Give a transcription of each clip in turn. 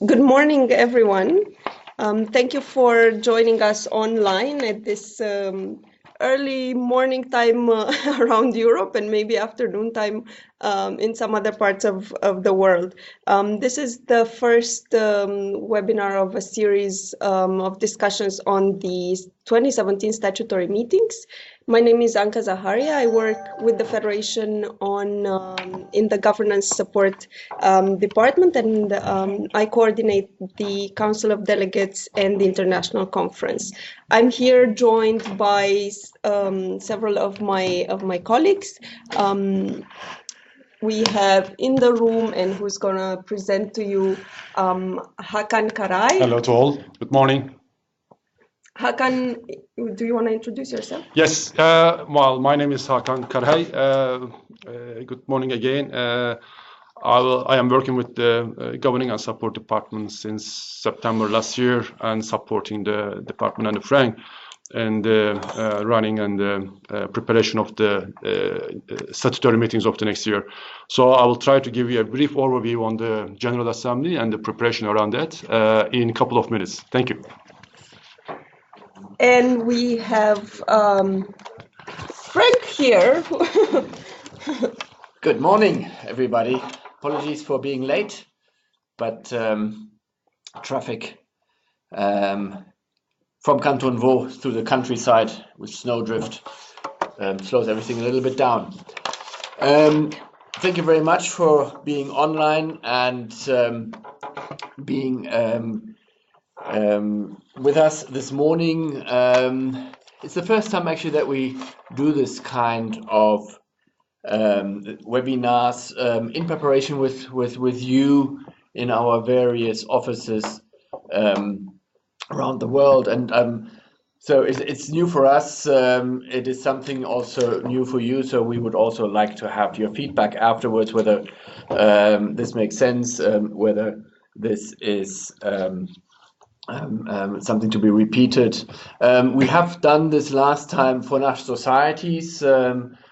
Good morning, everyone. Thank you for joining us online at this early morning time around Europe and maybe afternoon time in some other parts of the world. This is the first webinar of a series of discussions on the 2017 statutory meetings. My name is Anka Zaharia. I work with the Federation in the governance support department, and I coordinate the Council of Delegates and the International Conference. I'm here joined by several of my colleagues. We have in the room, and who's going to present to you, Hakan Karay. Hello to all. Good morning. Hakan, do you want to introduce yourself? Yes. Well, my name is Hakan Karay. Good morning again. I am working with the Governing and Support Department since September last year and supporting the department and the FRANC and running and preparation of the statutory meetings of the next year. So I will try to give you a brief overview on the General Assembly and the preparation around that in a couple of minutes. Thank you. And we have Frank here. Good morning, everybody. Apologies for being late, but traffic from Canton Vaud through the countryside with snowdrift slows everything a little bit down. Thank you very much for being online and being with us this morning. It's the first time actually that we do this kind of webinars in preparation with you in our various offices around the world, and so it's new for us. It is something also new for you, so we would also like to have your feedback afterwards, whether this makes sense, whether this is something to be repeated. We have done this last time for national societies,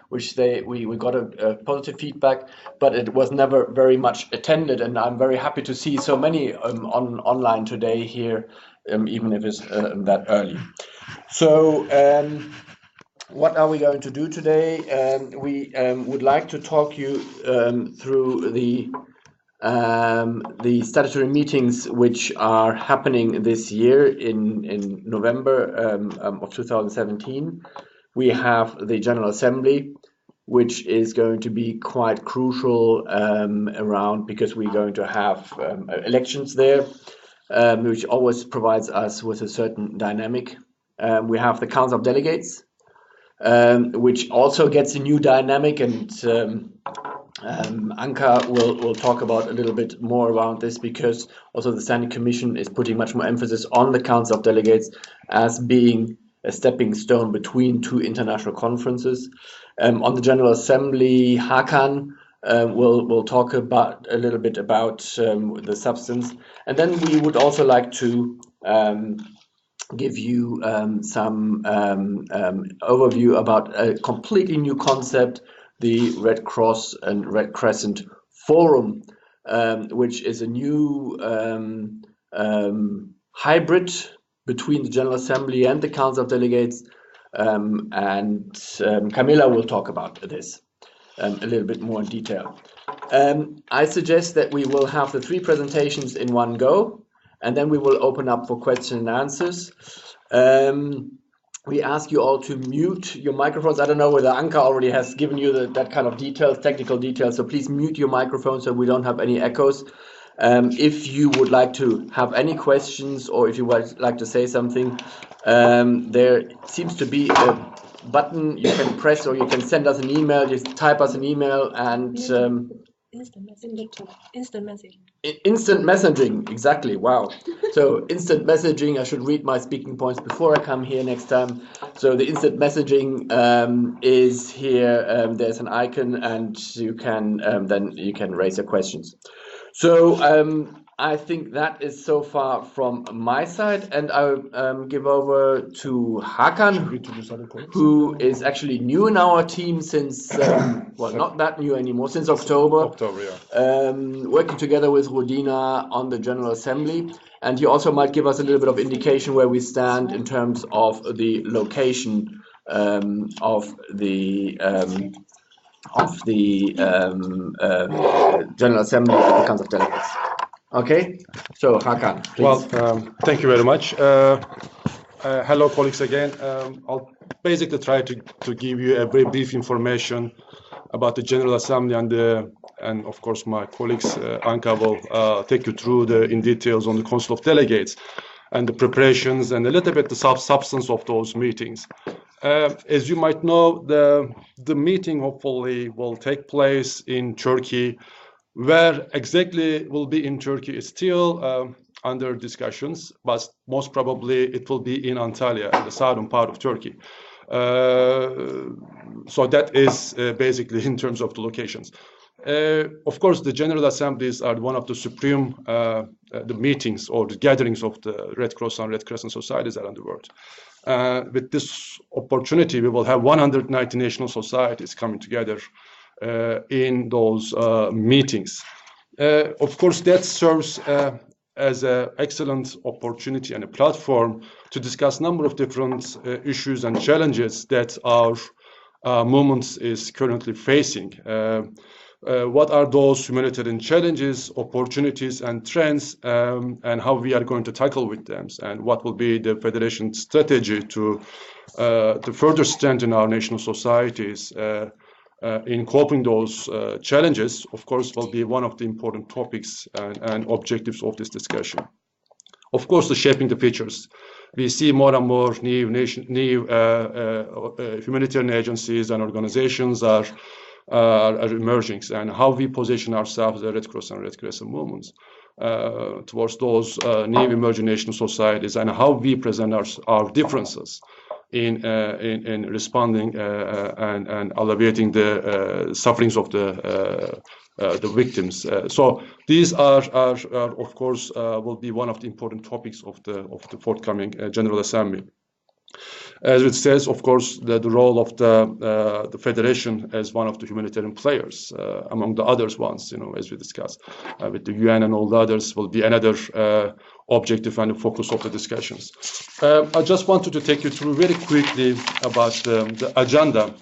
which we got a positive feedback, but it was never very much attended, and I'm very happy to see so many online today here, even if it's that early. So what are we going to do today? We would like to talk you through the statutory meetings which are happening this year in November of 2017. We have the General Assembly, which is going to be quite crucial around, because we're going to have elections there, which always provides us with a certain dynamic. We have the Council of Delegates, which also gets a new dynamic, and Anka will talk about a little bit more around this, because also the Standing Commission is putting much more emphasis on the Council of Delegates as being a stepping stone between two international conferences. On the General Assembly, Hakan will talk about a little bit about the substance, and then we would also like to give you some overview about a completely new concept, the Red Cross and Red Crescent Forum, which is a new hybrid between the General Assembly and the Council of Delegates, and Camilla will talk about this a little bit more in detail. I suggest that we will have the three presentations in one go, and then we will open up for questions and answers. We ask you all to mute your microphones. I don't know whether Anka already has given you that kind of details, technical details, so please mute your microphone so we don't have any echoes. If you would like to have any questions, or if you would like to say something, there seems to be a button you can press, or you can send us an email. Just type us an email, and instant messaging. Instant messaging, exactly. Wow. So instant messaging, I should read my speaking points before I come here next time. So the instant messaging is here. There's an icon, and you can then you can raise your questions. So I think that is so far from my side, and I'll give over to Hakan, who is actually new in our team since, well, not that new anymore, since October. Working together with Rodina on the General Assembly, and he also might give us a little bit of indication where we stand in terms of the location of the General Assembly of the Council of Delegates. Okay, so Hakan, please. Well, thank you very much. Hello, colleagues, again. I'll basically try to give you a very brief information about the General Assembly, and of course my colleagues, Anka will take you through in details on the Council of Delegates and the preparations and a little bit the substance of those meetings. As you might know, the meeting hopefully will take place in Turkey. Where exactly will be in Turkey is still under discussions, but most probably it will be in Antalya, in the southern part of Turkey. So that is basically in terms of the locations. Of course, the General Assemblies are one of the supreme the meetings or the gatherings of the Red Cross and Red Crescent societies around the world. With this opportunity, we will have 190 national societies coming together in those meetings. Of course, that serves as an excellent opportunity and a platform to discuss a number of different issues and challenges that our movement is currently facing. What are those humanitarian challenges, opportunities, and trends, and how we are going to tackle with them, and what will be the Federation strategy to further strengthen our national societies in coping those challenges, of course, will be one of the important topics and objectives of this discussion. Of course, the shaping the features. We see more and more new humanitarian agencies and organizations are emerging, and how we position ourselves, the Red Cross and Red Crescent movements, towards those new emerging national societies, and how we present our differences in responding and alleviating the sufferings of the victims. So these are of course will be one of the important topics of the forthcoming General Assembly. As it says, of course, the role of the Federation as one of the humanitarian players, among the others ones, as we discussed, with the UN and all the others, will be another objective and the focus of the discussions. I just wanted to take you through very quickly about the agenda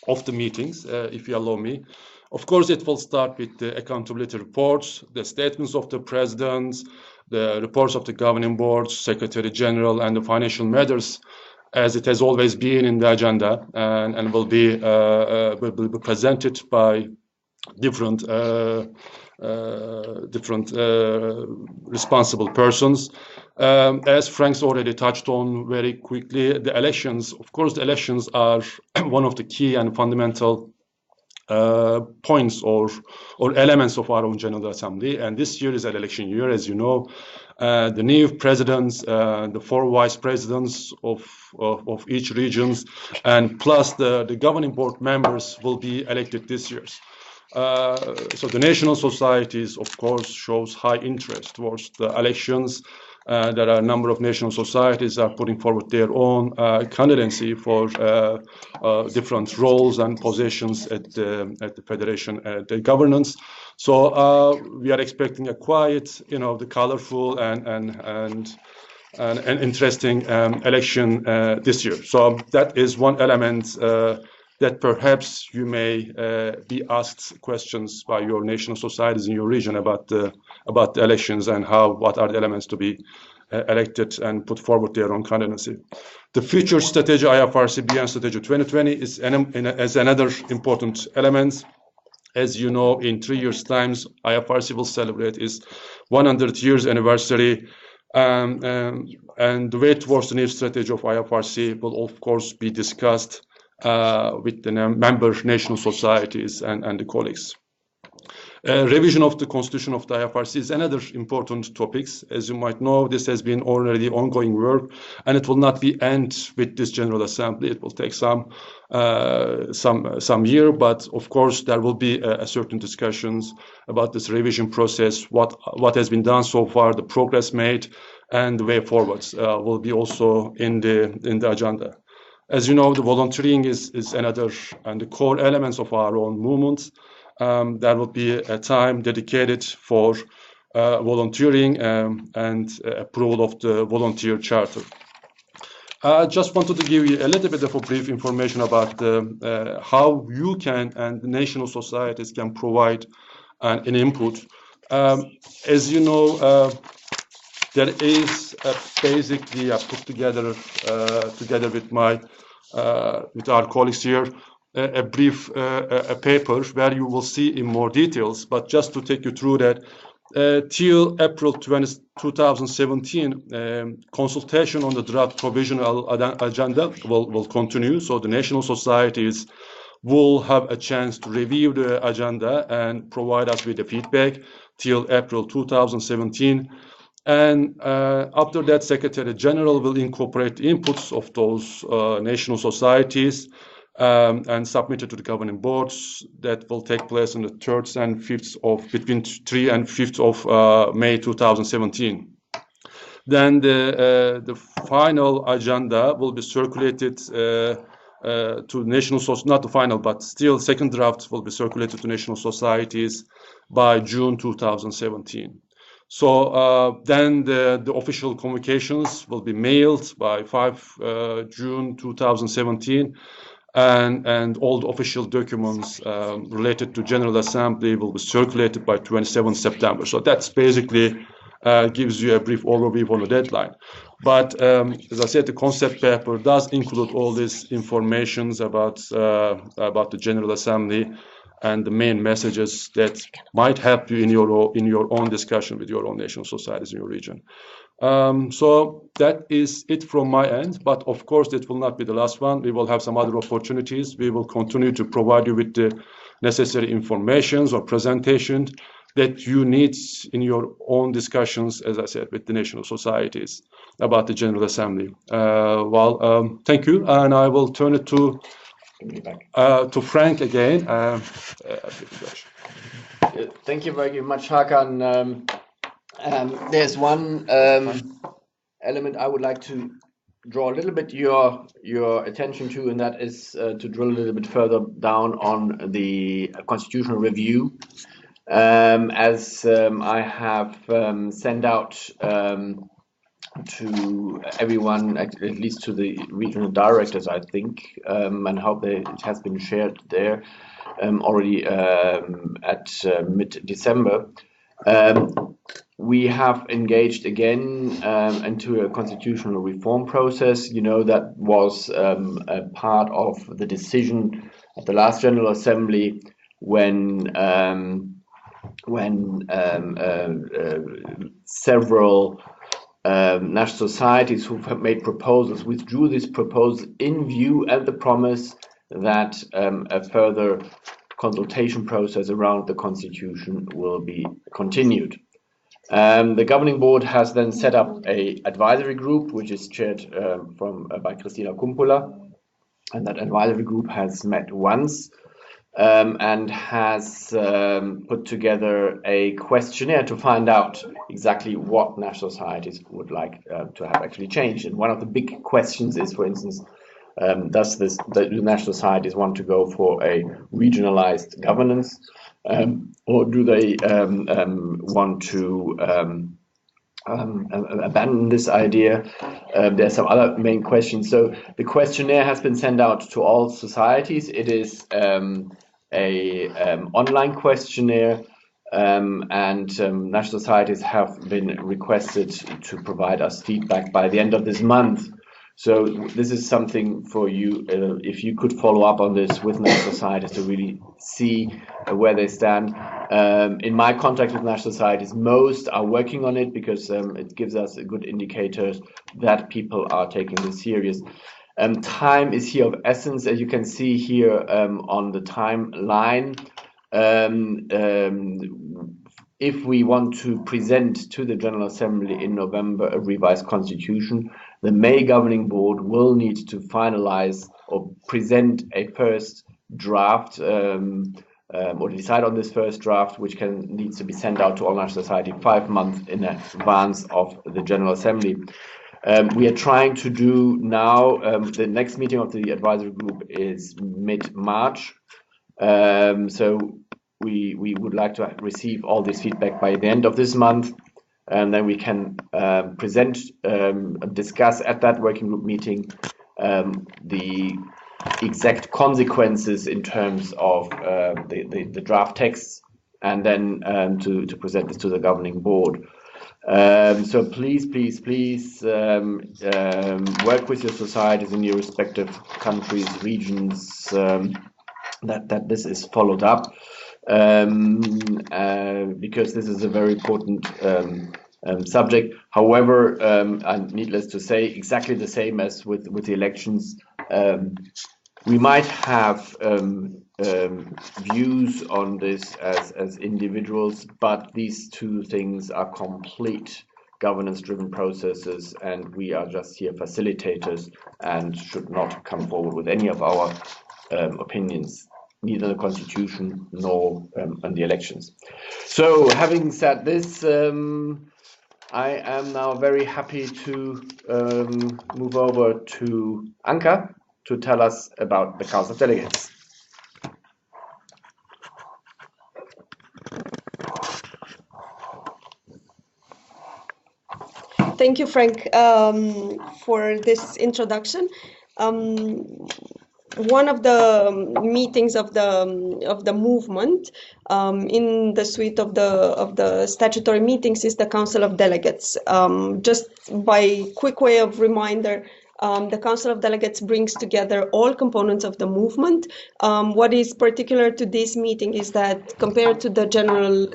of the meetings, if you allow me. Of course, it will start with the accountability reports, the statements of the presidents, the reports of the governing boards, Secretary General, and the financial matters, as it has always been in the agenda, and will be presented by different responsible persons. As Frank's already touched on very quickly, the elections, of course, the elections are one of the key and fundamental points or elements of our own General Assembly, and this year is an election year, as you know. The new presidents, the 4 vice presidents of each regions, and plus the governing board members will be elected this year. So the national societies, of course, shows high interest towards the elections. There are a number of national societies that are putting forward their own candidacy for different roles and positions at the Federation, the governance. So we are expecting a quiet, the colorful and interesting election this year. So that is one element that perhaps you may be asked questions by your national societies in your region about the elections and what are the elements to be elected and put forward their own candidacy. The future strategy, IFRC Beyond Strategy 2020, is as another important element. As you know, in 3 years' time, IFRC will celebrate its 100 years anniversary, and the way towards the new strategy of IFRC will, of course, be discussed with the member national societies and the colleagues. Revision of the constitution of the IFRC is another important topic. As you might know, this has been already ongoing work, and it will not be end with this General Assembly. It will take some year, but of course there will be a certain discussions about this revision process, what has been done so far, the progress made, and the way forwards will be also in the agenda. As you know, the volunteering is another and the core elements of our own movement. There will be a time dedicated for volunteering and approval of the volunteer charter. I just wanted to give you a little bit of a brief information about how you can and the national societies can provide an input. As you know, there is basically put together with our colleagues here a brief paper where you will see in more details. But just to take you through that, till April 2017, consultation on the draft provisional agenda will continue. So the national societies will have a chance to review the agenda and provide us with the feedback till April 2017. And after that, Secretary General will incorporate the inputs of those national societies and submit it to the governing boards. That will take place on the 3rd and 5th between 3 and 5th of May 2017. Then the final agenda will be circulated to national societies, not the final, but still second draft will be circulated to national societies by June 2017. So then the official convocations will be mailed by 5 June 2017, and all the official documents related to General Assembly will be circulated by 27 September. So that's basically gives you a brief overview on the deadline. But as I said, the concept paper does include all these informations about the General Assembly and the main messages that might help you in your own discussion with your own national societies in your region. So that is it from my end, but of course it will not be the last one. We will have some other opportunities. We will continue to provide you with the necessary informations or presentations that you need in your own discussions, as I said, with the national societies about the General Assembly. Thank you, and I will turn it to Frank again. Thank you very much, Hakan. There's one element I would like to draw a little bit your attention to, and that is to drill a little bit further down on the constitutional review. As I have sent out to everyone, at least to the regional directors, I think, and hope that it has been shared there already at mid-December. We have engaged again into a constitutional reform process. You know, that was a part of the decision at the last General Assembly when several national societies who have made proposals withdrew this proposal in view and the promise that a further consultation process around the constitution will be continued. The governing board has then set up an advisory group, which is chaired by Christina Kumpula, and that advisory group has met once and has put together a questionnaire to find out exactly what national societies would like to have actually changed. And one of the big questions is, for instance, do national societies want to go for a regionalized governance, or do they want to abandon this idea? There are some other main questions. So the questionnaire has been sent out to all societies. It is an online questionnaire, and national societies have been requested to provide us feedback by the end of this month. So this is something for you, if you could follow up on this with national societies to really see where they stand. In my contact with national societies, most are working on it because it gives us a good indicator that people are taking this serious. Time is here of essence, as you can see here on the timeline. if we want to present to the General Assembly in November a revised constitution, the May Governing Board will need to finalize or present a first draft or decide on this first draft, which needs to be sent out to all national society 5 months in advance of the General Assembly. We are trying to do now, the next meeting of the advisory group is mid-March. So we would like to receive all this feedback by the end of this month, and then we can present, discuss at that working group meeting the exact consequences in terms of the draft texts, and then to present this to the governing board. So please work with your societies in your respective countries, regions, that this is followed up, because this is a very important subject. However, and needless to say, exactly the same as with the elections, we might have views on this as individuals, but these two things are complete governance-driven processes, and we are just here facilitators and should not come forward with any of our opinions, neither the Constitution nor on the elections. So, having said this, I am now very happy to move over to Anka to tell us about the Council of Delegates. Thank you, Frank, for this introduction. One of the meetings of the movement in the suite of the statutory meetings is the Council of Delegates. Just by quick way of reminder, the Council of Delegates brings together all components of the movement. What is particular to this meeting is that compared to the General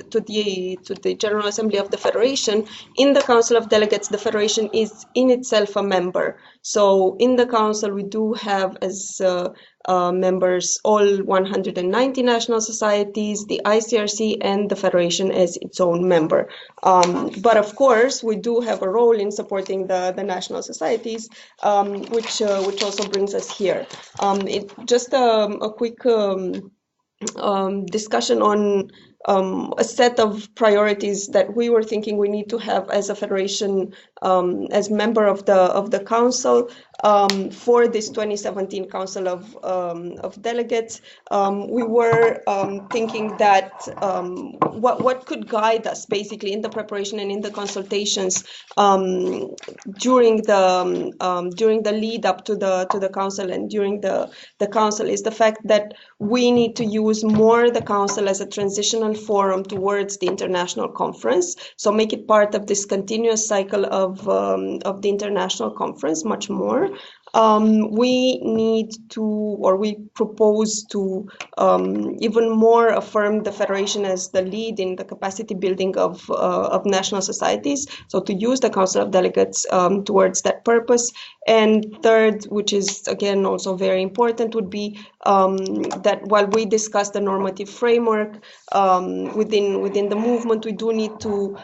Assembly of the Federation, in the Council of Delegates, the Federation is in itself a member. So in the Council, we do have as members all 190 national societies, the ICRC, and the Federation as its own member. But of course, we do have a role in supporting the national societies, which also brings us here. Just a quick discussion on a set of priorities that we were thinking we need to have as a federation, as member of the council, for this 2017 Council of Delegates. We were thinking that what could guide us basically in the preparation and in the consultations during the lead up to the council and during the council is the fact that we need to use more the council as a transitional forum towards the international conference. So make it part of this continuous cycle of the international conference much more. We need to, or we propose to even more affirm the Federation as the lead in the capacity building of national societies. So to use the Council of Delegates towards that purpose. And third, which is again also very important, would be that while we discuss the normative framework within the movement, we do need to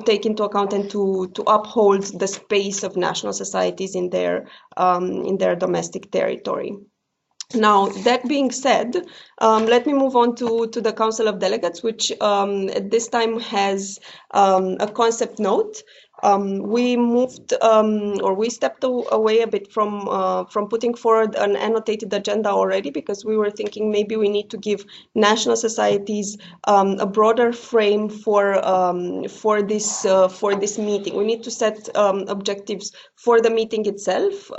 take into account and to uphold the space of national societies in their domestic territory. Now, that being said, let me move on to the Council of Delegates, which at this time has a concept note. We moved or we stepped away a bit from putting forward an annotated agenda already, because we were thinking maybe we need to give national societies a broader frame for this meeting. We need to set objectives for the meeting itself.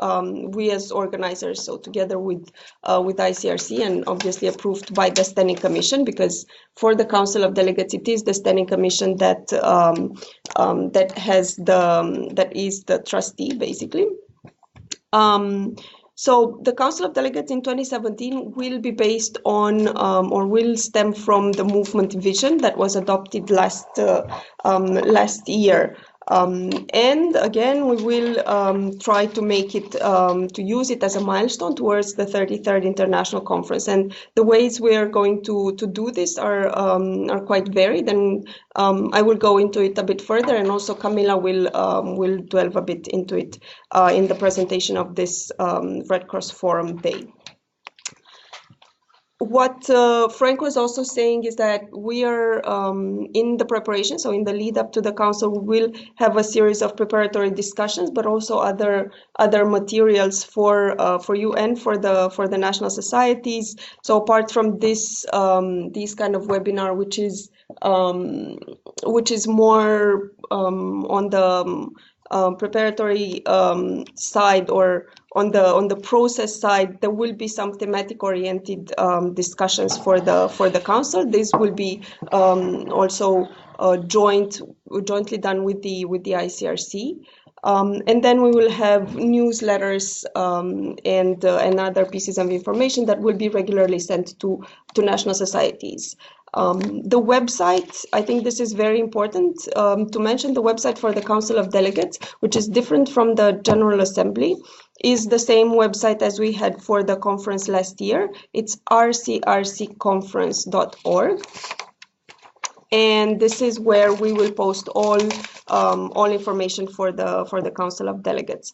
We as organizers, so together with ICRC and obviously approved by the Standing Commission, because for the Council of Delegates it is the Standing Commission that is the trustee basically. So the Council of Delegates in 2017 will be based on or will stem from the movement vision that was adopted last year. And again, we will try to make it, to use it as a milestone towards the 33rd International Conference. And the ways we are going to do this are quite varied, and I will go into it a bit further, and also Camilla will delve a bit into it in the presentation of this Red Cross Forum Day. What Frank was also saying is that we are in the preparation, so in the lead up to the council, we will have a series of preparatory discussions, but also other materials for you and for the national societies. So apart from this kind of webinar, which is more on the preparatory side, or on the process side, there will be some thematic oriented discussions for the council. This will be also jointly done with the ICRC. And then we will have newsletters and other pieces of information that will be regularly sent to national societies. The website, I think this is very important to mention. The website for the Council of Delegates, which is different from the General Assembly, is the same website as we had for the conference last year. It's rcrcconference.org. And this is where we will post all information for the Council of Delegates.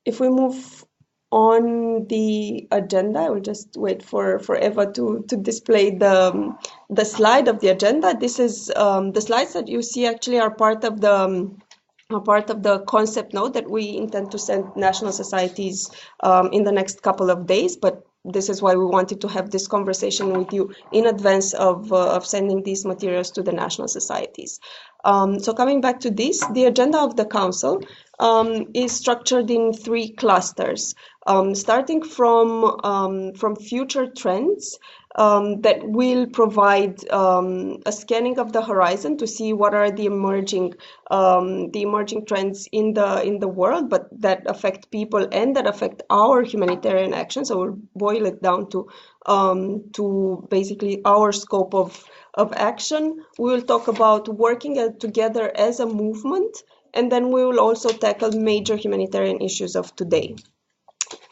If we move on the agenda, I will just wait for Eva to display the slide of the agenda. This is the slides that you see actually are part of the concept note that we intend to send national societies in the next couple of days, but this is why we wanted to have this conversation with you in advance of sending these materials to the national societies. So coming back to this, the agenda of the council is structured in 3 clusters, starting from future trends that will provide a scanning of the horizon to see what are the emerging trends in the world, but that affect people and that affect our humanitarian action. So we'll boil it down to basically our scope of action. We will talk about working together as a movement, and then we will also tackle major humanitarian issues of today.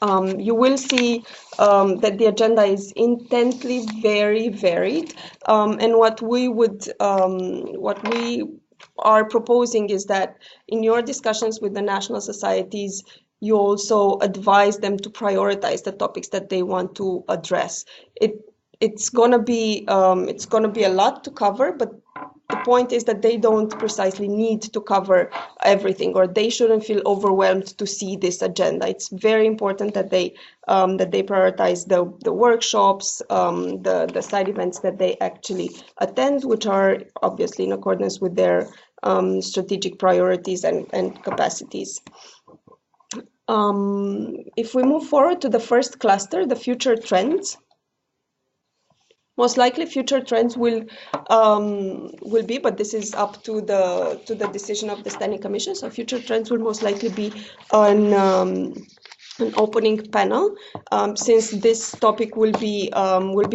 You will see that the agenda is intently very varied, and what we are proposing is that in your discussions with the national societies, you also advise them to prioritize the topics that they want to address. It's gonna be a lot to cover, but the point is that they don't precisely need to cover everything, or they shouldn't feel overwhelmed to see this agenda. It's very important that they prioritize the workshops, the side events that they actually attend, which are obviously in accordance with their strategic priorities and capacities. If we move forward to the first cluster, the future trends. Most likely future trends will be, but this is up to the decision of the Standing Commission. So future trends will most likely be an opening panel, since this topic will be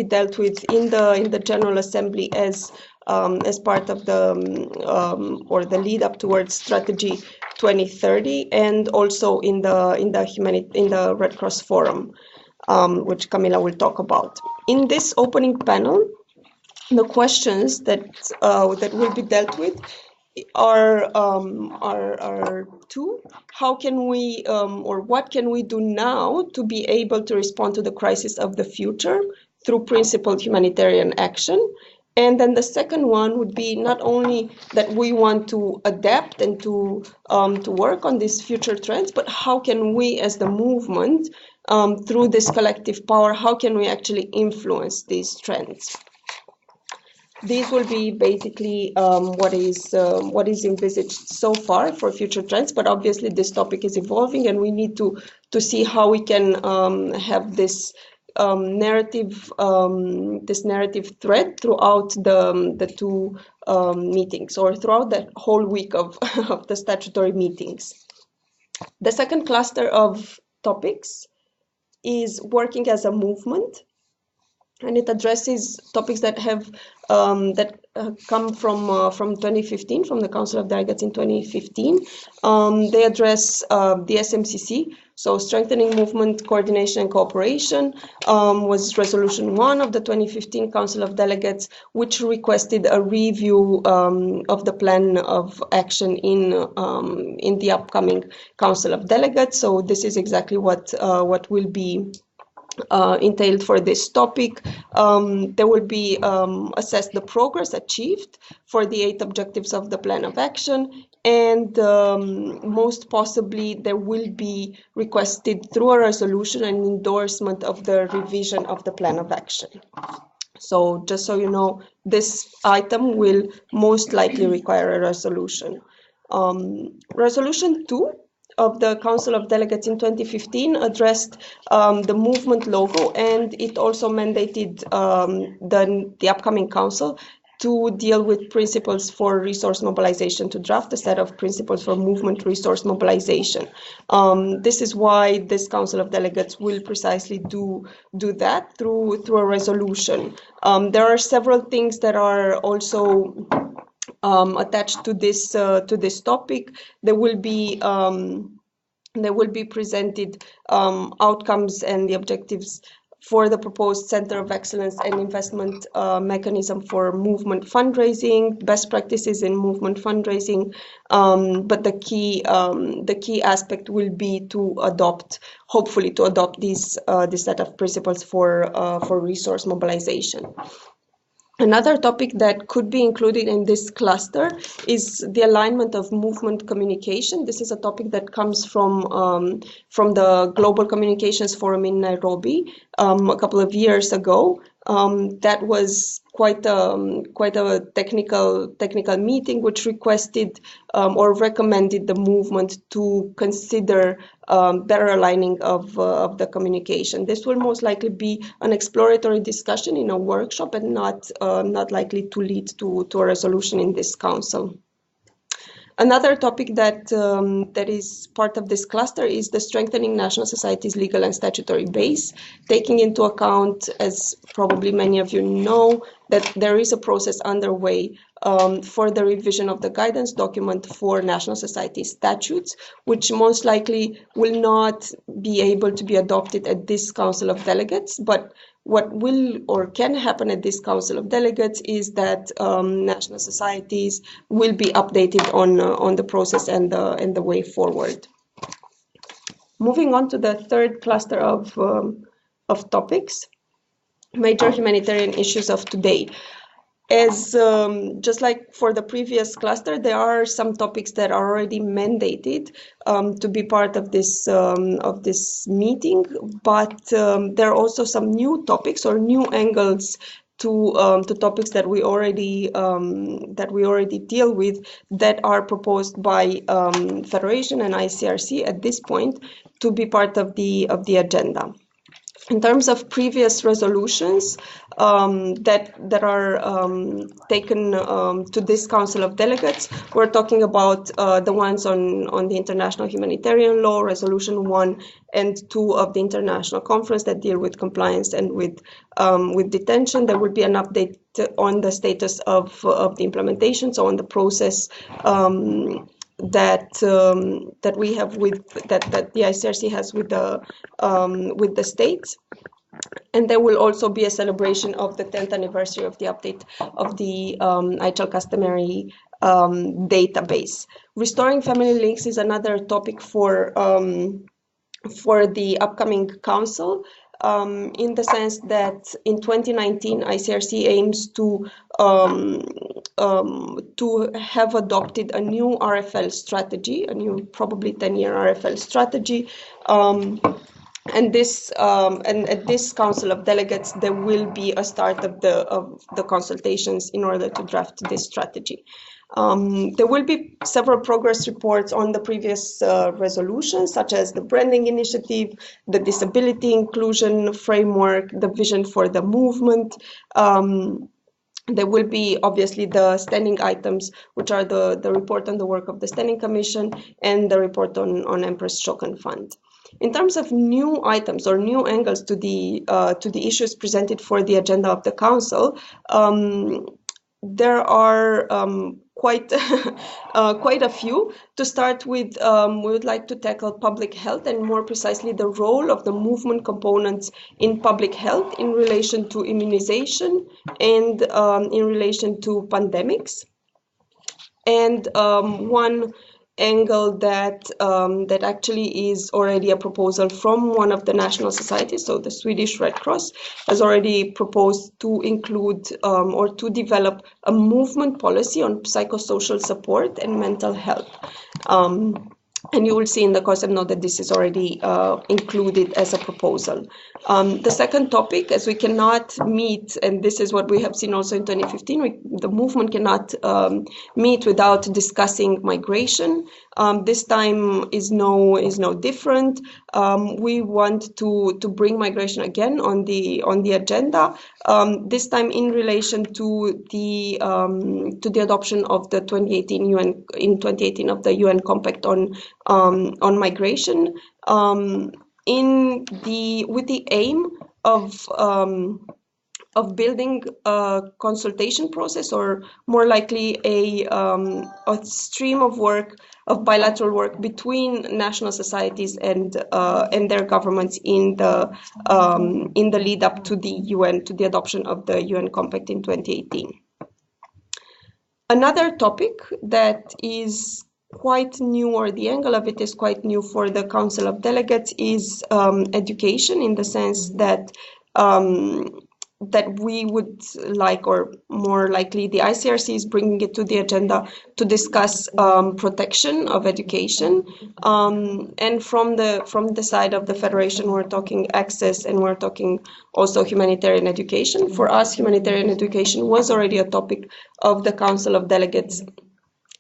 dealt with in the General Assembly as part of the or the lead up towards Strategy 2030, and also in the Red Cross Forum, which Camilla will talk about. In this opening panel, the questions that will be dealt with are 2. How can we, or what can we do now to be able to respond to the crisis of the future through principled humanitarian action? And then the second one would be not only that we want to adapt and to work on these future trends, but how can we as the movement, through this collective power, how can we actually influence these trends? These will be basically what is envisaged so far for future trends, but obviously this topic is evolving, and we need to see how we can have this narrative thread throughout the 2 meetings, or throughout the whole week of the statutory meetings. The second cluster of topics is working as a movement, and it addresses topics that have come from 2015, from the Council of Delegates in 2015. They address the SMCC, so strengthening movement, coordination, and cooperation was Resolution 1 of the 2015 Council of Delegates, which requested a review of the plan of action in the upcoming Council of Delegates. So this is exactly what will be entailed for this topic. There will be assessed the progress achieved for the 8 objectives of the plan of action, and most possibly there will be requested through a resolution an endorsement of the revision of the plan of action. So just so you know, this item will most likely require a resolution. Resolution 2 of the Council of Delegates in 2015 addressed the movement logo, and it also mandated the upcoming council to deal with principles for resource mobilization, to draft a set of principles for movement resource mobilization. This is why this Council of Delegates will precisely do that through a resolution. There are several things that are also attached to this topic. There will be presented outcomes and the objectives for the proposed Center of Excellence and Investment mechanism for movement fundraising, best practices in movement fundraising. But the key aspect will be to hopefully adopt this set of principles for resource mobilization. Another topic that could be included in this cluster is the alignment of movement communication. This is a topic that comes from the Global Communications Forum in Nairobi a couple of years ago. That was quite a technical meeting, which requested or recommended the movement to consider better aligning of the communication. This will most likely be an exploratory discussion in a workshop and not likely to lead to a resolution in this council. Another topic that is part of this cluster is the strengthening national society's legal and statutory base, taking into account, as probably many of you know, that there is a process underway for the revision of the guidance document for national society statutes, which most likely will not be able to be adopted at this Council of Delegates, but what will or can happen at this Council of Delegates is that national societies will be updated on the process and the way forward. Moving on to the third cluster of topics, major humanitarian issues of today. As just like for the previous cluster, there are some topics that are already mandated to be part of this meeting, but there are also some new topics or new angles to topics that we already deal with that are proposed by Federation and ICRC at this point to be part of the agenda. In terms of previous resolutions that are taken to this Council of Delegates, we're talking about the ones on the international humanitarian law, Resolution 1 and 2 of the International Conference that deal with compliance and with detention. There will be an update on the status of the implementation, so on the process that we have that the ICRC has with the states. And there will also be a celebration of the 10th anniversary of the update of the IHL customary database. Restoring family links is another topic for the upcoming council, in the sense that in 2019 ICRC aims to have adopted a new RFL strategy, a new probably 10-year RFL strategy. And this and at this Council of Delegates, there will be a start of the consultations in order to draft this strategy. There will be several progress reports on the previous resolutions, such as the branding initiative, the disability inclusion framework, the vision for the movement. There will be obviously the standing items, which are the report on the work of the Standing Commission and the report on Empress Shokan Fund. In terms of new items or new angles to the issues presented for the agenda of the Council, there are quite quite a few. To start with, we would like to tackle public health, and more precisely the role of the movement components in public health in relation to immunization and in relation to pandemics. And one angle that that actually is already a proposal from one of the national societies, so the Swedish Red Cross, has already proposed to include or to develop a movement policy on psychosocial support and mental health. And you will see in the concept note that this is already included as a proposal. The second topic, as we cannot meet, and this is what we have seen also in 2015, the movement cannot meet without discussing migration. This time is no different. We want to bring migration again on the agenda. This time in relation to the adoption of the 2018 of the UN Compact on migration, with the aim of building a consultation process, or more likely a stream of work, of bilateral work between national societies and their governments in the lead up to the adoption of the UN Compact in 2018. Another topic that is quite new, or the angle of it is quite new for the Council of Delegates, is education, in the sense that that we would like, or more likely the ICRC is bringing it to the agenda to discuss protection of education. And from the side of the Federation, we're talking access, and we're talking also humanitarian education. For us, humanitarian education was already a topic of the Council of Delegates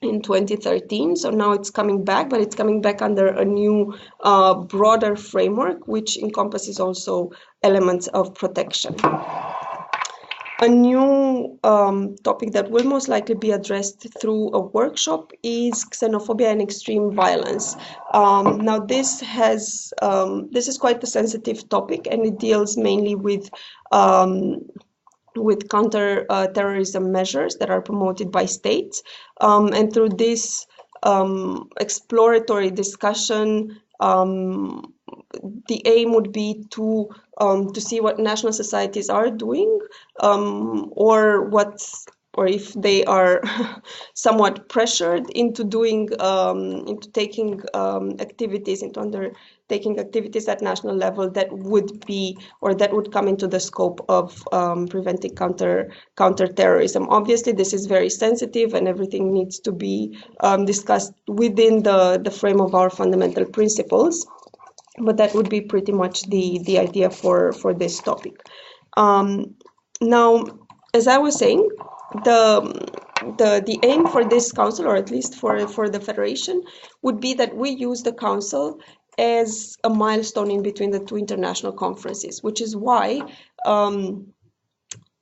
in 2013, so now it's coming back, but it's coming back under a new broader framework, which encompasses also elements of protection. A new topic that will most likely be addressed through a workshop is xenophobia and extreme violence. Now this is quite a sensitive topic, and it deals mainly with counter-terrorism measures that are promoted by states. And through this exploratory discussion, the aim would be to see what national societies are doing, or if they are somewhat pressured into undertaking activities at national level that would be, or that would come into the scope of preventing counter-terrorism. Obviously, this is very sensitive, and everything needs to be discussed within the frame of our fundamental principles. But that would be pretty much the idea for this topic. Now, as I was saying, the aim for this council, or at least for the Federation, would be that we use the council as a milestone in between the two international conferences, which is why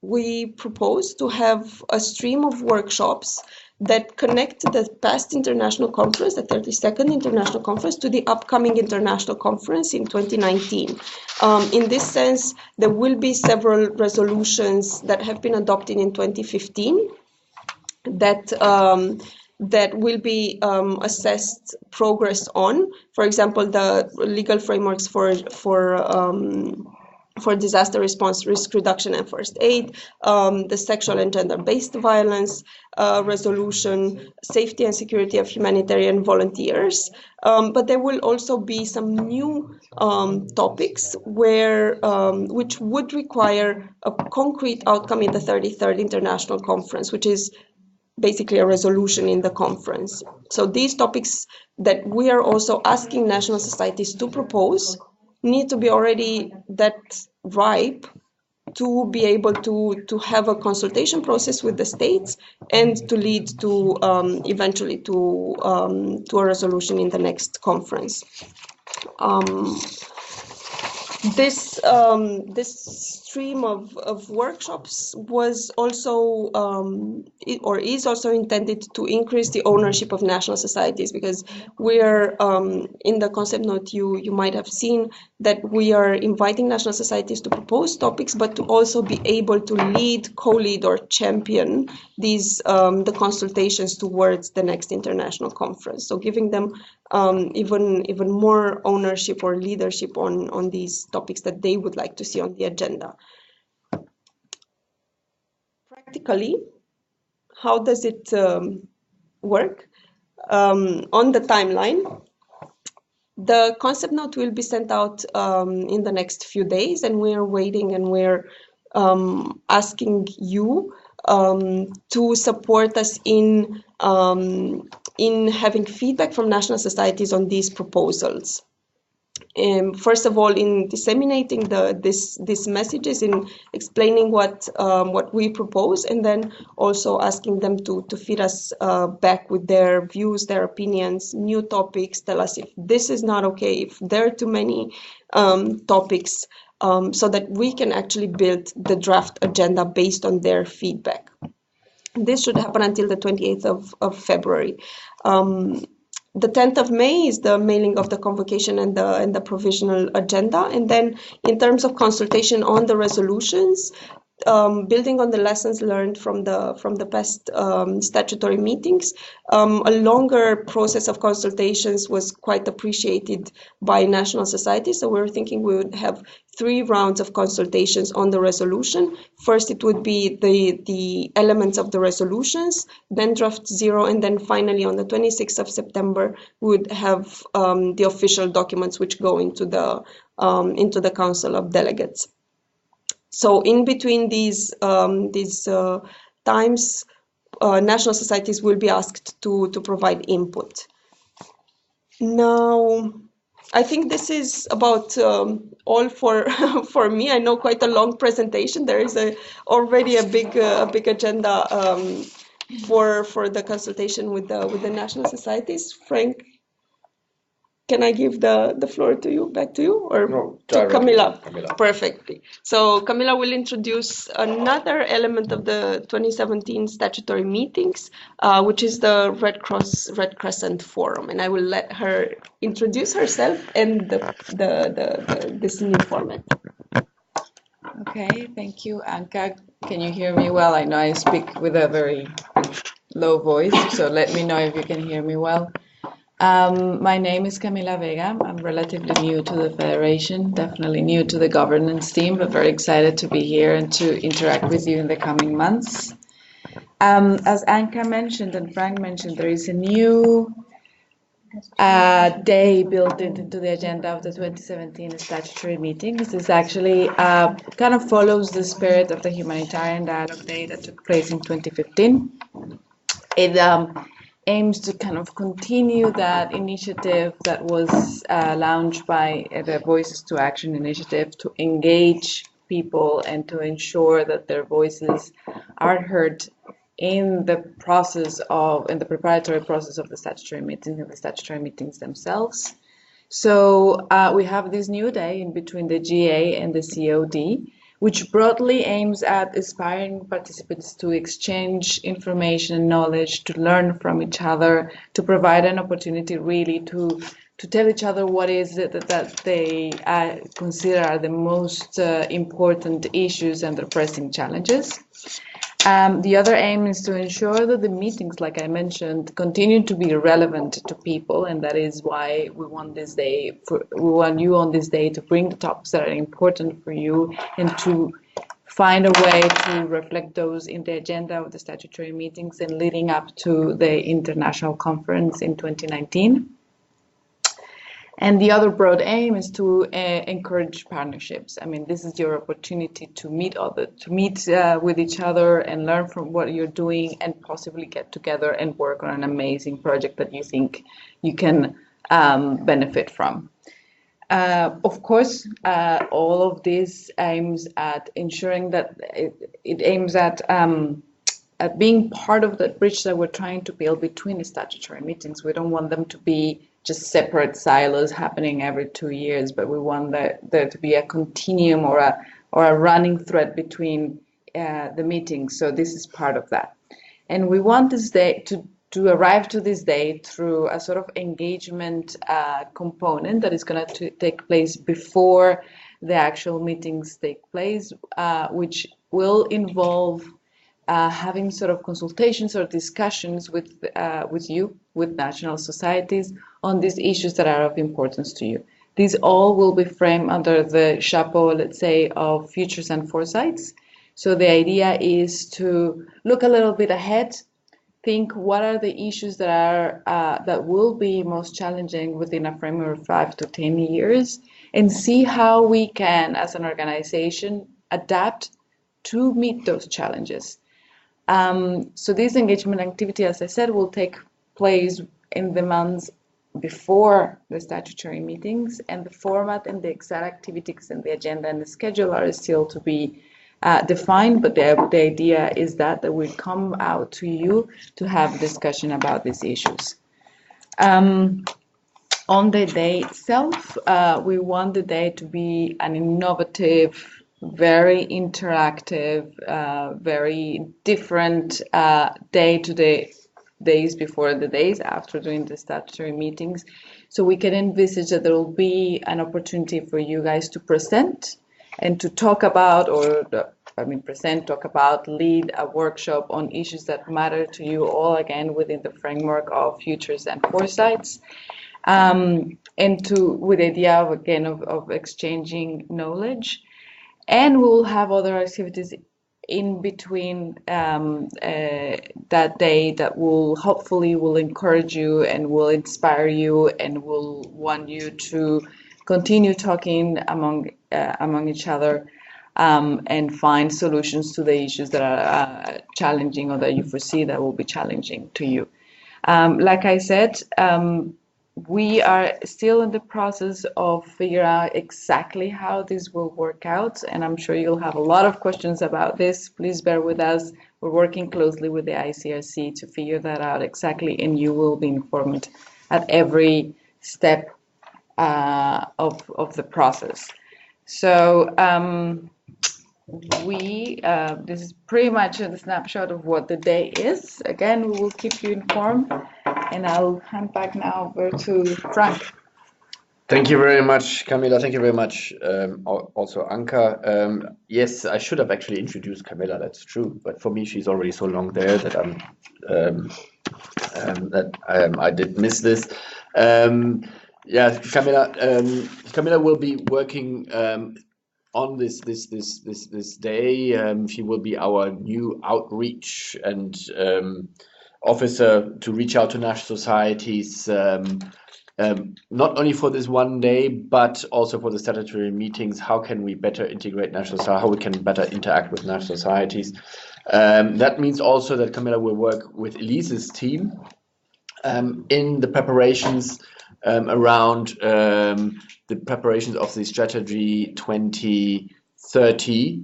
we propose to have a stream of workshops that connect the past international conference, the 32nd International Conference, to the upcoming International Conference in 2019. In this sense, there will be several resolutions that have been adopted in 2015 that will be assessed progress on. For example, the legal frameworks for disaster response, risk reduction, and first aid, the sexual and gender-based violence resolution, safety and security of humanitarian volunteers. But there will also be some new topics which would require a concrete outcome in the 33rd International Conference, which is basically a resolution in the conference. So these topics that we are also asking national societies to propose need to be already that ripe to be able to have a consultation process with the states and to lead to eventually to a resolution in the next conference. this stream of workshops was also is also intended to increase the ownership of national societies, because we're in the concept note you might have seen that we are inviting national societies to propose topics, but to also be able to lead, co-lead, or champion these the consultations towards the next international conference. So giving them even more ownership or leadership on these topics that they would like to see on the agenda. Practically, how does it work? On the timeline, the concept note will be sent out in the next few days, and we're waiting and we're asking you to support us in having feedback from national societies on these proposals. First of all, in disseminating these messages, in explaining what we propose, and then also asking them to feed us back with their views, their opinions, new topics, tell us if this is not okay, if there are too many topics, so that we can actually build the draft agenda based on their feedback. This should happen until the 28th of February. The 10th of May is the mailing of the convocation and the provisional agenda. And then in terms of consultation on the resolutions, building on the lessons learned from the past statutory meetings, a longer process of consultations was quite appreciated by national societies. So we were thinking we would have 3 rounds of consultations on the resolution. First, it would be the elements of the resolutions, then draft 0, and then finally on the 26th of September, we would have the official documents which go into the Council of Delegates. So in between these times, national societies will be asked to provide input. Now, I think this is about all for for me. I know quite a long presentation. There is already a big agenda for the consultation with the national societies. Frank, can I give the floor to you, back to you, or No, to Camila? Camila. Perfectly. So Camila will introduce another element of the 2017 statutory meetings, which is the Red Crescent Forum, and I will let her introduce herself and this new format. Okay, thank you, Anka. Can you hear me well? I know I speak with a very low voice, so let me know if you can hear me well. My name is Camila Vega. I'm relatively new to the Federation, definitely new to the governance team, but very excited to be here and to interact with you in the coming months. As Anka mentioned and Frank mentioned, there is a new day built into the agenda of the 2017 statutory meetings. This actually kind of follows the spirit of the Humanitarian Dialogue Day that took place in 2015. It aims to kind of continue that initiative that was launched by the Voices to Action initiative to engage people and to ensure that their voices are heard in the preparatory process of the statutory meetings and the statutory meetings themselves. So we have this new day in between the GA and the COD, which broadly aims at inspiring participants to exchange information and knowledge, to learn from each other, to provide an opportunity really to tell each other what is it that they consider are the most important issues and the pressing challenges. The other aim is to ensure that the meetings, like I mentioned, continue to be relevant to people, and that is why we want this day. We want you on this day to bring the topics that are important for you and to find a way to reflect those in the agenda of the statutory meetings and leading up to the international conference in 2019. And the other broad aim is to encourage partnerships. I mean, this is your opportunity to meet with each other and learn from what you're doing and possibly get together and work on an amazing project that you think you can benefit from. Of course, all of this aims at ensuring that it aims at being part of that bridge that we're trying to build between the statutory meetings. We don't want them to be just separate silos happening every 2 years, but we want there to be a continuum or a running thread between the meetings. So this is part of that. And we want this day to arrive to this day through a sort of engagement component that is going to take place before the actual meetings take place, which will involve having sort of consultations or discussions with you, with national societies, on these issues that are of importance to you. These all will be framed under the chapeau, let's say, of futures and foresights. So the idea is to look a little bit ahead, think what are the issues that will be most challenging within a framework of 5 to 10 years, and see how we can, as an organization, adapt to meet those challenges. So this engagement activity, as I said, will take place in the months before the statutory meetings, and the format and the exact activities and the agenda and the schedule are still to be defined, but the idea is that we come out to you to have discussion about these issues. On the day itself, we want the day to be an innovative, very interactive, very different day to the days before the days after doing the statutory meetings. So we can envisage that there will be an opportunity for you guys to present and to talk about, talk about, lead a workshop on issues that matter to you all, again, within the framework of futures and foresights. And with the idea of, again, of exchanging knowledge. And we'll have other activities in between that day that will hopefully encourage you and will inspire you and will want you to continue talking among each other and find solutions to the issues that are challenging or that you foresee that will be challenging to you. Like I said, we are still in the process of figuring out exactly how this will work out, and I'm sure you'll have a lot of questions about this. Please bear with us. We're working closely with the ICRC to figure that out exactly, and you will be informed at every step of the process. So this is pretty much a snapshot of what the day is. Again, we will keep you informed, and I'll hand back now over to Frank. Thank you very much, Camilla. Thank you very much, also Anka. Yes, I should have actually introduced Camilla. That's true, but for me, she's already so long there that I did miss this. Yeah, Camilla will be working on this day. She will be our new outreach and officer to reach out to national societies, not only for this one day, but also for the statutory meetings. How can we better integrate national society? How we can better interact with national societies? That means also that Camilla will work with Elise's team in the preparations around the preparations of the strategy 2030.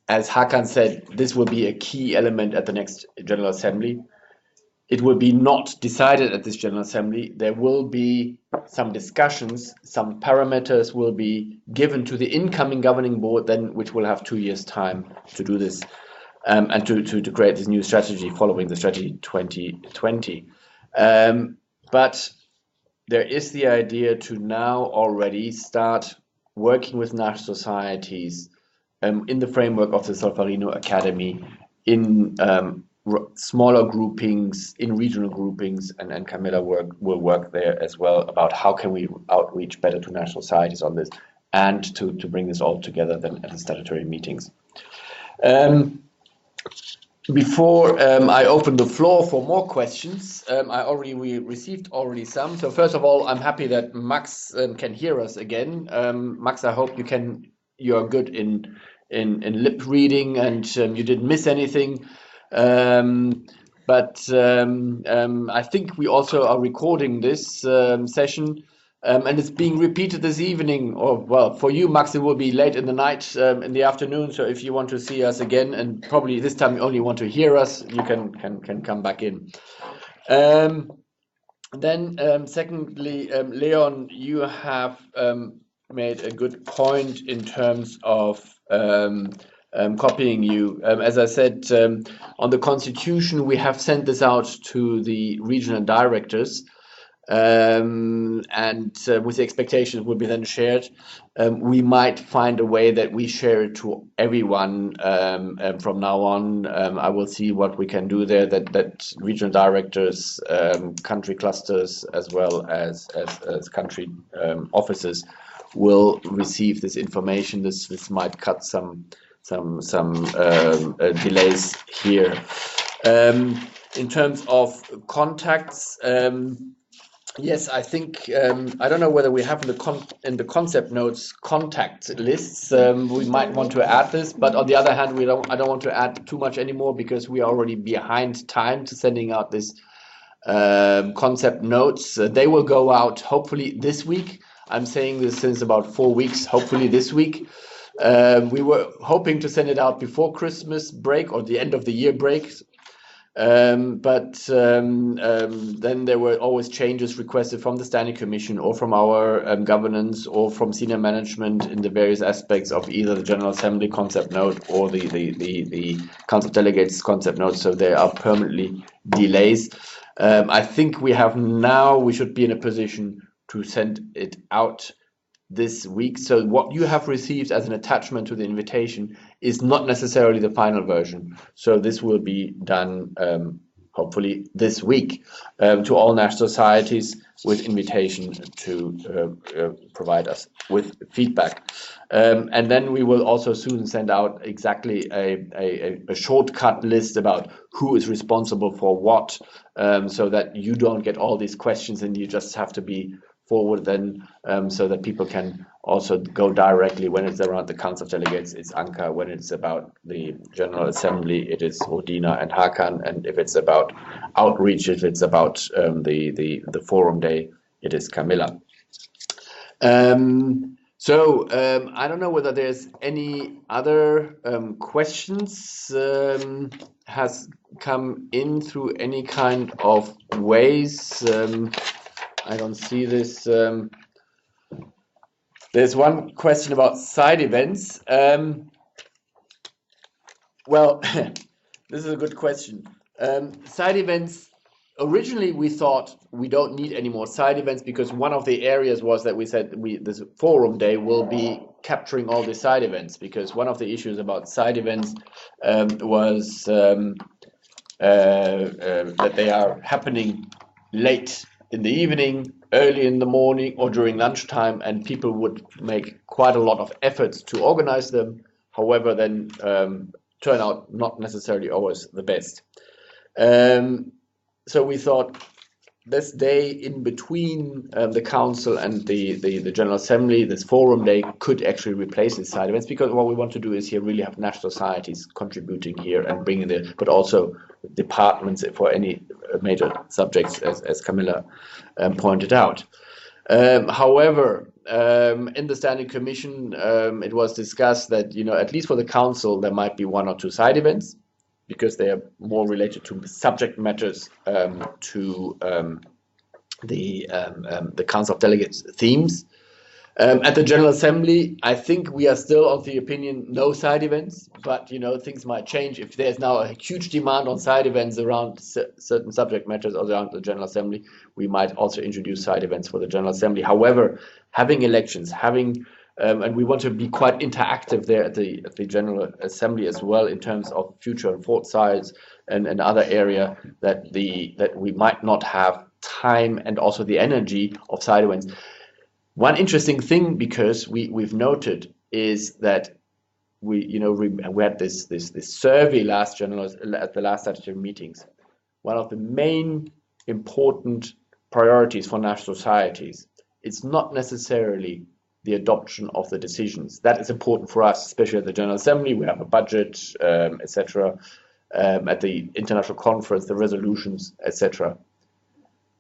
As Hakan said, this will be a key element at the next General Assembly. It will be not decided at this General Assembly. There will be some discussions, some parameters will be given to the incoming governing board, then which will have 2 years' time to do this and to create this new strategy following the strategy 2020. But there is the idea to now already start working with national societies in the framework of the Solferino Academy, in smaller groupings, in regional groupings, and Camilla will work there as well about how can we outreach better to national societies on this, and to bring this all together then at the statutory meetings. Before I open the floor for more questions, we received already some. So first of all, I'm happy that Max can hear us again. Max, I hope you are good in lip reading and you didn't miss anything. But I think we also are recording this session. And it's being repeated this evening, or well, for you, Max, it will be late in the night, in the afternoon. So if you want to see us again, and probably this time you only want to hear us, you can come back in. Then, secondly, Leon, you have made a good point in terms of copying you. As I said, on the Constitution, we have sent this out to the regional directors, and with the expectation it will be then shared. We might find a way that we share it to everyone from now on. I will see what we can do there, that regional directors, country clusters, as well as country offices will receive this information. This might cut some delays here. In terms of contacts, yes, I think I don't know whether we have in the concept notes contact lists. We might want to add this, but on the other hand, I don't want to add too much anymore because we are already behind time to sending out this concept notes. They will go out hopefully this week. I'm saying this since about 4 weeks. Hopefully this week. We were hoping to send it out before Christmas break or the end of the year break. But then there were always changes requested from the Standing Commission or from our governance or from senior management in the various aspects of either the General Assembly concept note or the Council of Delegates concept note. So there are permanently delays. I think we should be in a position to send it out this week. So what you have received as an attachment to the invitation is not necessarily the final version. So this will be done hopefully this week to all national societies with invitation to provide us with feedback. And then we will also soon send out exactly a shortcut list about who is responsible for what, so that you don't get all these questions and you just have to be forward then, so that people can also go directly. When it's around the Council of Delegates, it's Anka. When it's about the General Assembly, it is Rodina and Hakan. And if it's about outreach, if it's about the Forum Day, it is Camilla. So I don't know whether there's any other questions has come in through any kind of ways. I don't see this. There's one question about side events. Well, this is a good question. Side events, originally we thought we don't need any more side events because one of the areas was that we said this Forum Day will be capturing all the side events, because one of the issues about side events was that they are happening late in the evening, early in the morning, or during lunchtime, and people would make quite a lot of efforts to organize them. However, then turn out not necessarily always the best. So we thought this day in between the council and the General Assembly, this Forum Day, could actually replace these side events, because what we want to do is here really have national societies contributing here and bringing but also departments for any major subjects, as Camilla pointed out. However, in the Standing Commission, it was discussed that, at least for the council, there might be 1 or 2 side events, because they are more related to subject matters, to the Council of Delegates themes. At the General Assembly, I think we are still of the opinion no side events, but things might change. If there's now a huge demand on side events around certain subject matters around the General Assembly, we might also introduce side events for the General Assembly. However, having elections, and we want to be quite interactive there at the General Assembly as well, in terms of future and foresights and other area that we might not have time and also the energy of side events. One interesting thing, because we've noted, is that we had this survey at the last statutory meetings. One of the main important priorities for national societies, it's not necessarily the adoption of the decisions. That is important for us, especially at the General Assembly. We have a budget, etc. At the international conference, the resolutions, etc.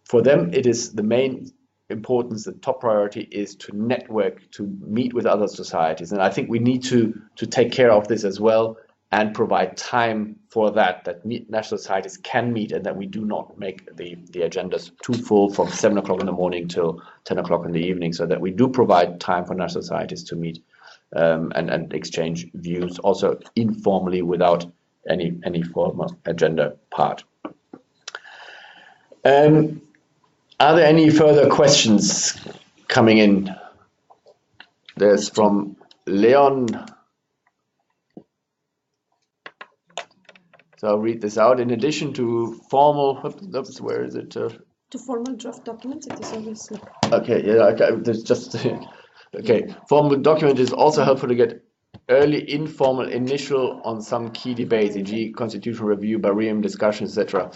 For them, it is the main importance. The top priority is to network, to meet with other societies, and I think we need to take care of this as well, and provide time for that national societies can meet, and that we do not make the agendas too full from 7 o'clock in the morning till 10 o'clock in the evening, so that we do provide time for national societies to meet and exchange views, also informally without any formal agenda part. Are there any further questions coming in? There's from Leon. So I'll read this out. In addition to formal, oops, where is it? To formal draft documents, it is always like. Okay, yeah, there's just okay. Formal document is also helpful to get early informal initial on some key debates, e.g., constitutional review, Barreum discussions, etc.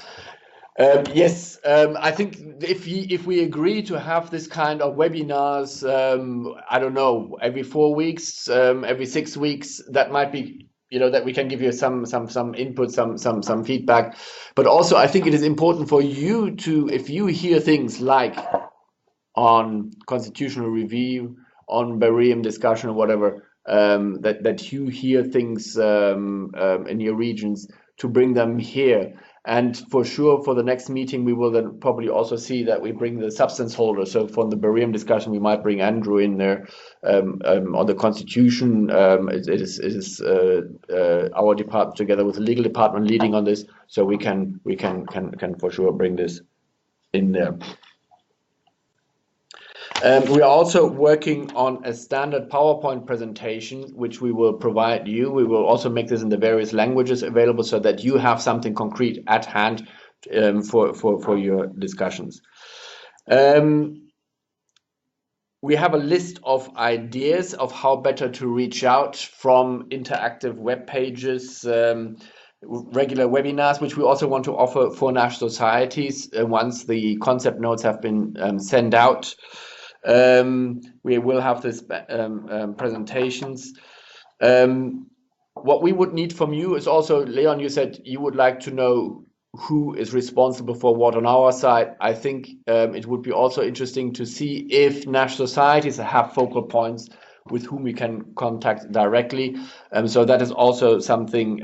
Yes, I think if we agree to have this kind of webinars, I don't know, every 4 weeks, every 6 weeks, that might be, that we can give you some input, some feedback. But also, I think it is important for you to, if you hear things like on constitutional review, on Barreum discussion or whatever, that you hear things in your regions, to bring them here. And for sure, for the next meeting, we will then probably also see that we bring the substance holder. So for the Barreum discussion, we might bring Andrew in there. On the constitution, it is our department together with the legal department leading on this. So we can for sure bring this in there. We are also working on a standard PowerPoint presentation, which we will provide you. We will also make this in the various languages available, so that you have something concrete at hand for your discussions. We have a list of ideas of how better to reach out, from interactive web pages, regular webinars, which we also want to offer for national societies once the concept notes have been sent out. We will have this presentations. What we would need from you is also, Leon, you said you would like to know who is responsible for what on our side. I think it would be also interesting to see if national societies have focal points with whom we can contact directly. So that is also something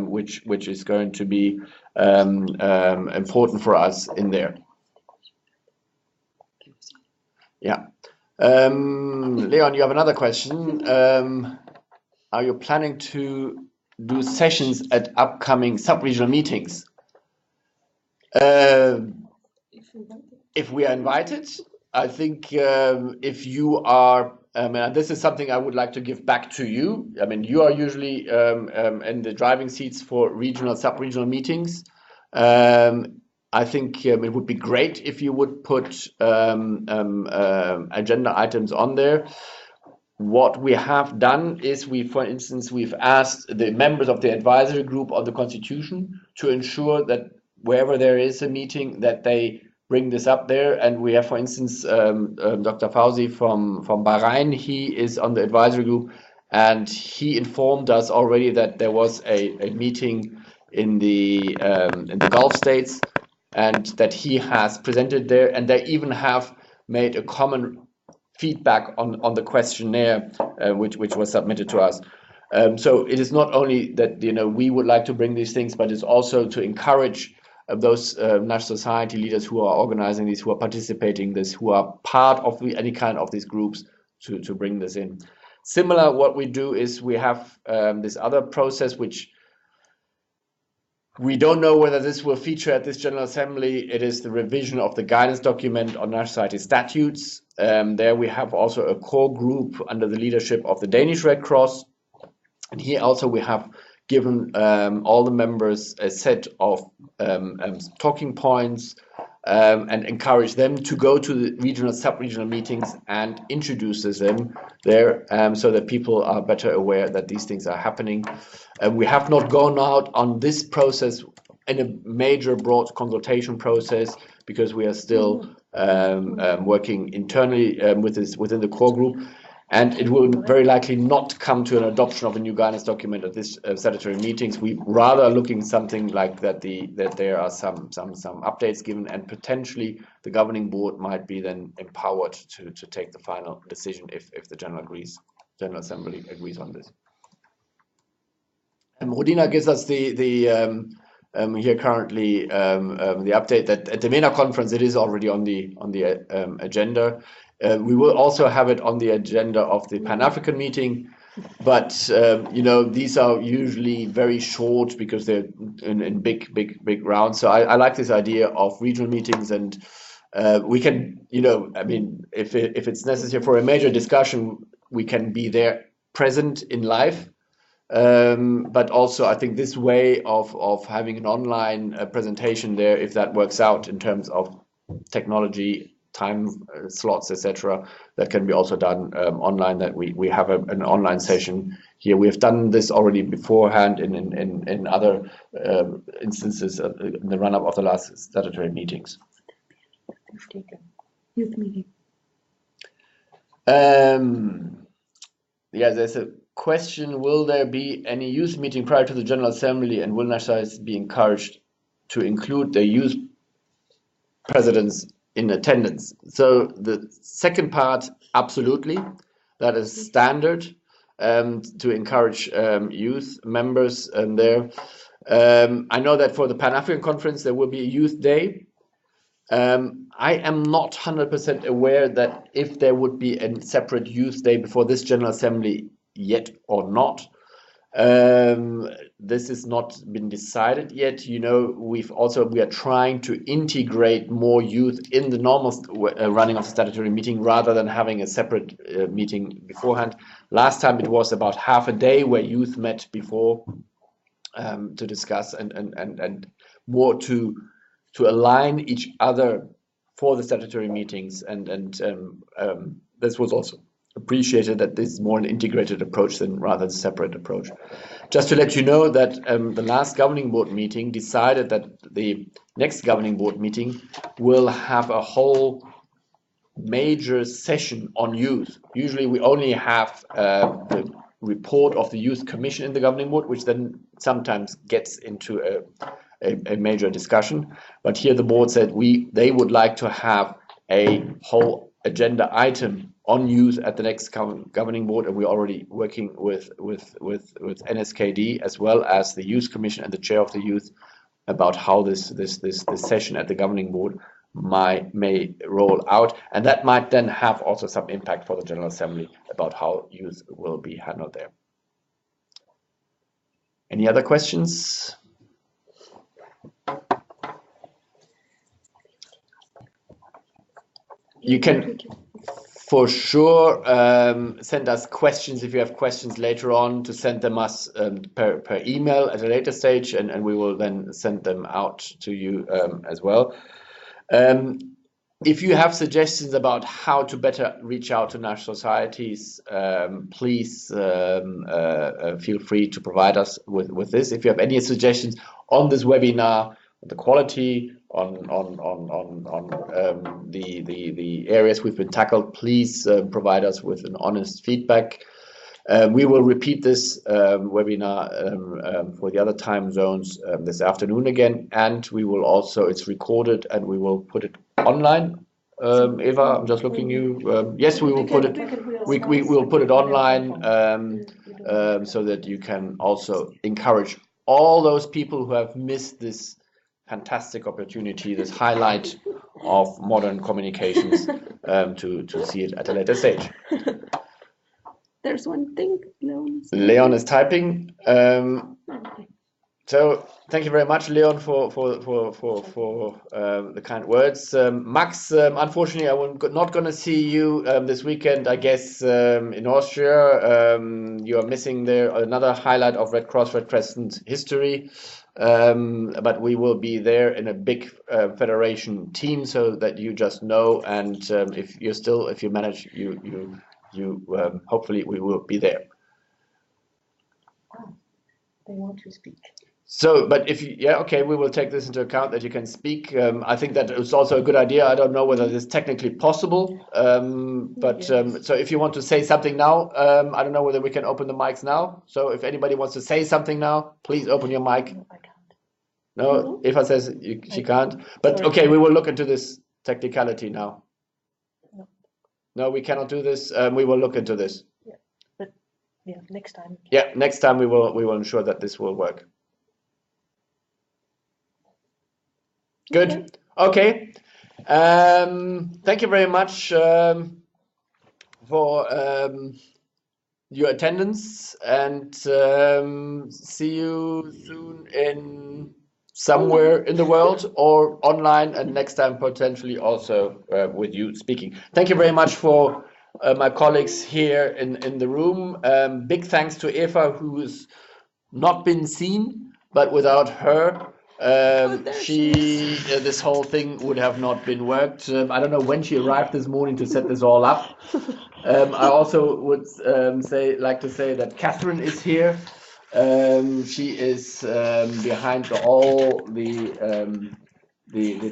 which is going to be important for us in there. Yeah. Leon, you have another question. Are you planning to do sessions at upcoming sub-regional meetings? If we are invited, I think if you are, and this is something I would like to give back to you. I mean, you are usually in the driving seats for regional, sub-regional meetings. I think it would be great if you would put agenda items on there. What we have done is for instance, we've asked the members of the advisory group on the Constitution to ensure that wherever there is a meeting, that they bring this up there. And we have, for instance, Dr. Fauzi from Bahrain. He is on the advisory group, and he informed us already that there was a meeting in the Gulf states, and that he has presented there, and they even have made a common feedback on the questionnaire which was submitted to us. So it is not only that we would like to bring these things, but it's also to encourage those national society leaders who are organizing these, who are participating in this, who are part of any kind of these groups, to bring this in. Similar, what we do is we have this other process which we don't know whether this will feature at this General Assembly. It is the revision of the guidance document on national society statutes. There we have also a core group under the leadership of the Danish Red Cross. And here also we have given all the members a set of talking points and encourage them to go to the regional, sub-regional meetings and introduce them there, so that people are better aware that these things are happening. We have not gone out on this process in a major broad consultation process, because we are still working internally within the core group. And it will very likely not come to an adoption of a new guidance document at this statutory meetings. We rather are looking something like that there are some updates given, and potentially the governing board might be then empowered to take the final decision if the General Assembly agrees on this. Rodina gives us the here currently the update that at the MENA conference it is already on the agenda. We will also have it on the agenda of the Pan-African meeting, but you know, these are usually very short because they're in big rounds. So I like this idea of regional meetings, and we can, you know, I mean, if it's necessary for a major discussion, we can be there present in live. But also, I think this way of having an online presentation there, if that works out in terms of technology, time slots, etc., that can be also done online. That we have an online session here. We have done this already beforehand in other instances in the run-up of the last statutory meetings. Youth meeting. Yeah, there's a question: will there be any youth meeting prior to the General Assembly, and will nationalists be encouraged to include their youth presidents in attendance? So the second part, absolutely, that is standard to encourage youth members there. I know that for the Pan-African Conference there will be a youth day. I am not 100% aware that if there would be a separate youth day before this General Assembly yet or not. This has not been decided yet. You know, we are trying to integrate more youth in the normal running of the statutory meeting rather than having a separate meeting beforehand. Last time it was about half a day where youth met before to discuss and more to align each other for the statutory meetings, and this was also appreciated, that this is more an integrated approach than rather a separate approach. Just to let you know that the last governing board meeting decided that the next governing board meeting will have a whole major session on youth. Usually we only have the report of the Youth Commission in the governing board, which then sometimes gets into a major discussion. But here the board said they would like to have a whole agenda item on youth at the next governing board, and we're already working with NSKD as well as the Youth Commission and the chair of the youth about how this session at the governing board may roll out, and that might then have also some impact for the General Assembly about how youth will be handled there. Any other questions? You can for sure send us questions if you have questions later on, to send them us per email at a later stage, and we will then send them out to you as well. If you have suggestions about how to better reach out to national societies, please feel free to provide us with this. If you have any suggestions on this webinar, the quality, on the areas we've been tackled, please provide us with an honest feedback. We will repeat this webinar for the other time zones this afternoon again, and we will also, it's recorded and we will put it online. Eva, I'm just looking you. Yes, we will put it. We will put it online so that you can also encourage all those people who have missed this fantastic opportunity, this highlight of modern communications, to see it at a later stage. There's one thing, Leon is typing. So thank you very much, Leon, for the kind words. Max, unfortunately, I'm not going to see you this weekend. I guess in Austria, you are missing there another highlight of Red Cross, Red Crescent history. But we will be there in a big federation team, so that you just know. And if you manage, hopefully we will be there. They want to speak. So, but okay, we will take this into account that you can speak. I think that it's also a good idea. I don't know whether it is technically possible, but so if you want to say something now, I don't know whether we can open the mics now. So if anybody wants to say something now, please open your mic. No, I can't. No, Eva says she can't. But okay, we will look into this technicality now. No. No, we cannot do this. We will look into this. Yeah, but yeah, next time. Yeah, next time we will ensure that this will work. Good. Okay. Thank you very much for your attendance, and see you soon in somewhere in the world or online, and next time potentially also with you speaking. Thank you very much for my colleagues here in the room. Big thanks to Eva, who's not been seen, but without her, this whole thing would have not been worked. I don't know when she arrived this morning to set this all up. I also would like to say that Catherine is here. She is behind all the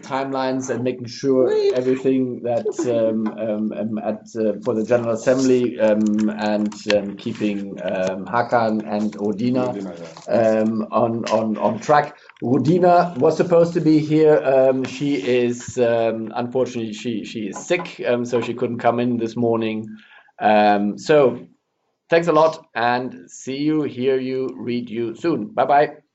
timelines and making sure everything that for the General Assembly and keeping Hakan and Odina on track. Udina was supposed to be here. She is unfortunately she is sick, so she couldn't come in this morning. So thanks a lot, and see you, hear you, read you soon. Bye bye.